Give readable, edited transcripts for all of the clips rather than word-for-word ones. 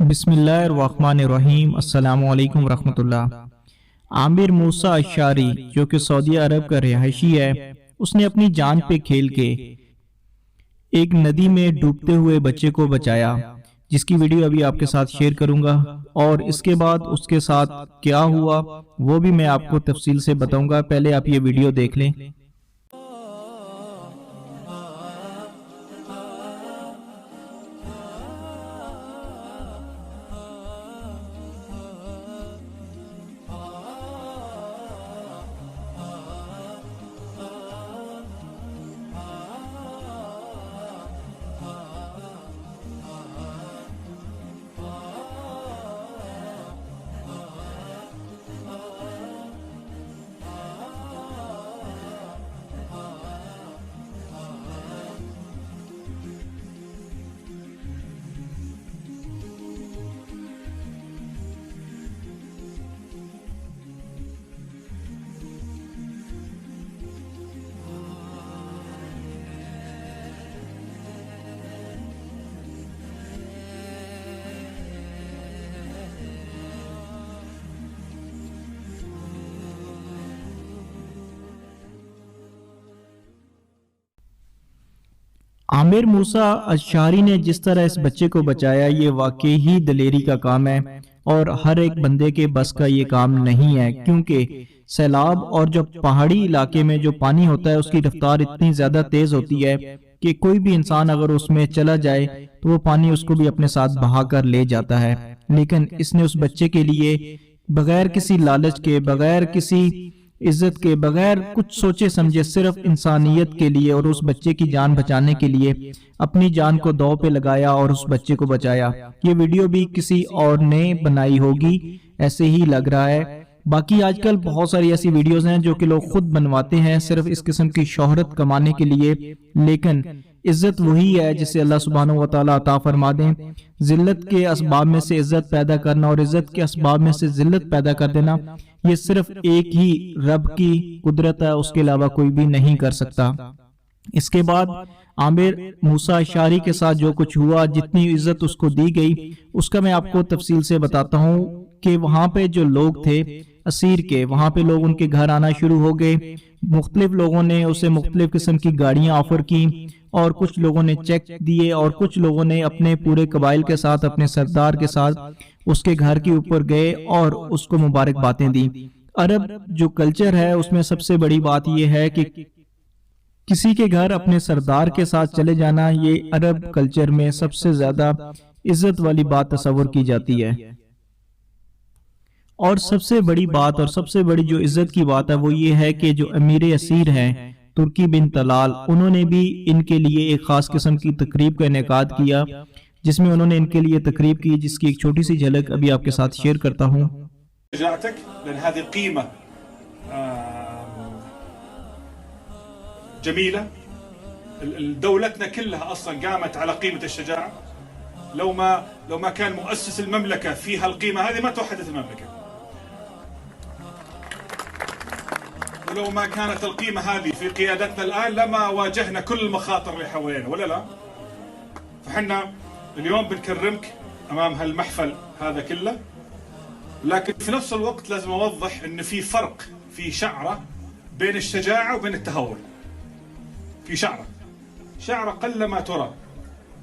बिस्मिल्लाहिर्रहमानिर्रहीम। अस्सलामु अलैकुम रहमतुल्लाह। आमिर मूसा अशारी जो कि सऊदी अरब का रिहायशी है, उसने अपनी जान पे खेल के एक नदी में डूबते हुए बच्चे को बचाया, जिसकी वीडियो अभी आपके साथ शेयर करूंगा। और इसके बाद उसके साथ क्या हुआ वो भी मैं आपको तफसील से बताऊंगा। पहले आप ये वीडियो देख लें। आमिर मूसा अशारी ने जिस तरह इस बच्चे को बचाया, ये वाकई ही दिलेरी का काम है और हर एक बंदे के बस का ये काम नहीं है, क्योंकि सैलाब और जो पहाड़ी इलाके में जो पानी होता है उसकी रफ्तार इतनी ज्यादा तेज होती है कि कोई भी इंसान अगर उसमें चला जाए तो वो पानी उसको भी अपने साथ बहा कर ले जाता है। लेकिन इसने उस बच्चे के लिए बगैर किसी लालच के, बगैर किसी इज्जत के, बगैर कुछ सोचे समझे, सिर्फ इंसानियत के लिए और उस बच्चे की जान बचाने के लिए अपनी जान को दांव पे लगाया और उस बच्चे को बचाया। ये वीडियो भी किसी और ने बनाई होगी, ऐसे ही लग रहा है। बाकी आजकल बहुत सारी ऐसी वीडियोस हैं जो कि लोग खुद बनवाते हैं सिर्फ इस किस्म की शोहरत कमाने के लिए, लेकिन इज्जत वही है जिसे अल्लाह सुब्हानहू व तआला अता फरमा दें। जिल्लत के असबाब में से इज्जत पैदा करना और इज्जत के असबाब में से जिल्लत पैदा कर देना, ये सिर्फ एक ही रब की कुदरत है, उसके अलावा कोई भी नहीं कर सकता। इसके बाद आमिर मूसा अशारी के साथ जो कुछ हुआ, जितनी इज्जत उसको दी गई, उसका मैं आपको तफसील से बताता हूँ कि वहां पे जो लोग थे असीर के, वहां पे लोग उनके घर आना शुरू हो गए। मुख्तलिफ लोगों ने उसे मुख्तलिफ किस्म की गाड़ियां ऑफर की और कुछ लोगों ने चेक दिए और कुछ लोगों ने अपने पूरे कबाइल के साथ, अपने सरदार के साथ उसके घर के ऊपर गए और उसको मुबारकबादें दी। अरब जो कल्चर है उसमें सबसे बड़ी बात यह है कि किसी के घर अपने सरदार के साथ चले जाना, ये अरब कल्चर में सबसे ज्यादा इज्जत वाली बात तस्वुर की जाती है। और सबसे बड़ी बात और सबसे बड़ी जो इज्जत की बात है वो ये है कि जो अमीर असीर हैं तुर्की बिन तलाल, उन्होंने भी इनके लिए एक खास किस्म की तकरीब का इनेकाद किया, जिसमें उन्होंने इनके लिए तकरीब की, जिसकी एक छोटी सी झलक अभी आपके साथ शेयर करता हूँ। जमीला दौलतना कुल्लहा अस्लन क़ामत अला क़ीमत अश-शजाअ। लो मा कान मुअस्सिस अल-ममलका फ़ीहा अल-क़ीमा हाज़ी मा तवहदत अल-ममलका। ولو ما كانت القيمة هذه في قيادتنا الآن لما واجهنا كل المخاطر اللي حوالينا، ولا لا؟ فحنا اليوم بنكرمك أمام هالمحفل هذا كله، لكن في نفس الوقت لازم أوضح إن في فرق، في شعرة بين الشجاعة وبين التهور. في شعرة قل ما ترى،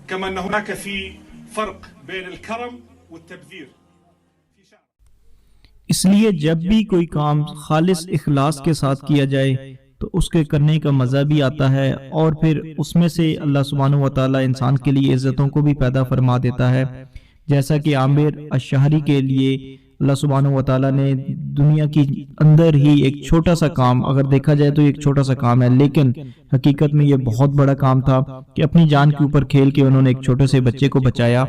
كما أن هناك في فرق بين الكرم والتبذير. इसलिए जब भी कोई काम खालिस इखलास के साथ किया जाए तो उसके करने का मज़ा भी आता है और फिर उसमें से अल्लाह सुब्हानहू व तआला इंसान के लिए इज्जतों को भी पैदा फरमा देता है। जैसा कि आमिर अशारी के लिए अल्लाह सुब्हानहू व तआला ने दुनिया की अंदर ही एक छोटा सा काम, अगर देखा जाए तो एक छोटा सा काम है, लेकिन हकीकत में ये बहुत बड़ा काम था कि अपनी जान के ऊपर खेल के उन्होंने एक छोटे से बच्चे को बचाया।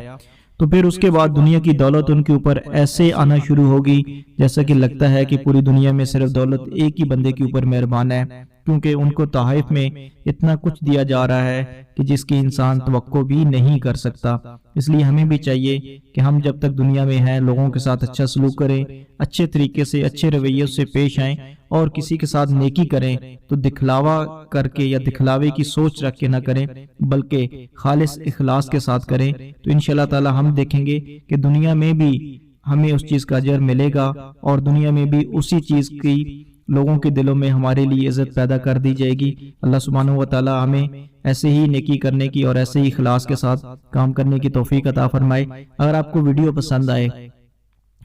तो फिर उसके बाद दुनिया की दौलत उनके ऊपर ऐसे आना शुरू होगी जैसा कि लगता है कि पूरी दुनिया में सिर्फ दौलत एक ही बंदे के ऊपर मेहरबान है, क्योंकि उनको तोहफ़ में इतना कुछ दिया जा रहा है कि जिसकी इंसान तवक्को भी नहीं कर सकता। इसलिए हमें भी चाहिए कि हम जब तक दुनिया में हैं लोगों के साथ अच्छा सलूक करें, अच्छे तरीके से अच्छे रवैये से पेश आएं और किसी के साथ नेकी करें तो दिखलावा करके या दिखलावे की सोच रख के ना करें, बल्कि खालिस इखलास के साथ करें। तो इंशाअल्लाह ताला हम देखेंगे कि दुनिया में भी हमें उस चीज़ का अजर मिलेगा और दुनिया में भी उसी चीज़ की लोगों के दिलों में हमारे लिए इज़्ज़त पैदा कर दी जाएगी। अल्लाह सुब्हानहू व तआला हमें ऐसे ही नेकी करने की और ऐसे ही इखलास के साथ काम करने की तौफीक अता फरमाए। अगर आपको वीडियो पसंद आए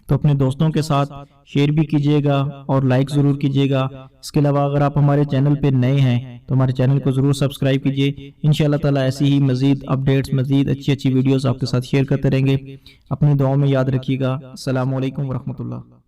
तो अपने दोस्तों के साथ शेयर भी कीजिएगा और लाइक ज़रूर कीजिएगा। इसके अलावा अगर आप हमारे चैनल पे नए हैं तो हमारे चैनल को ज़रूर सब्सक्राइब कीजिए। इंशाअल्लाह ताला ऐसी ही मज़ीद अपडेट्स, मज़ीद अच्छी अच्छी वीडियोस आपके साथ शेयर करते रहेंगे। अपनी दुआओं में याद रखिएगा। अस्सलामु अलैकुम व रहमतुल्लाह।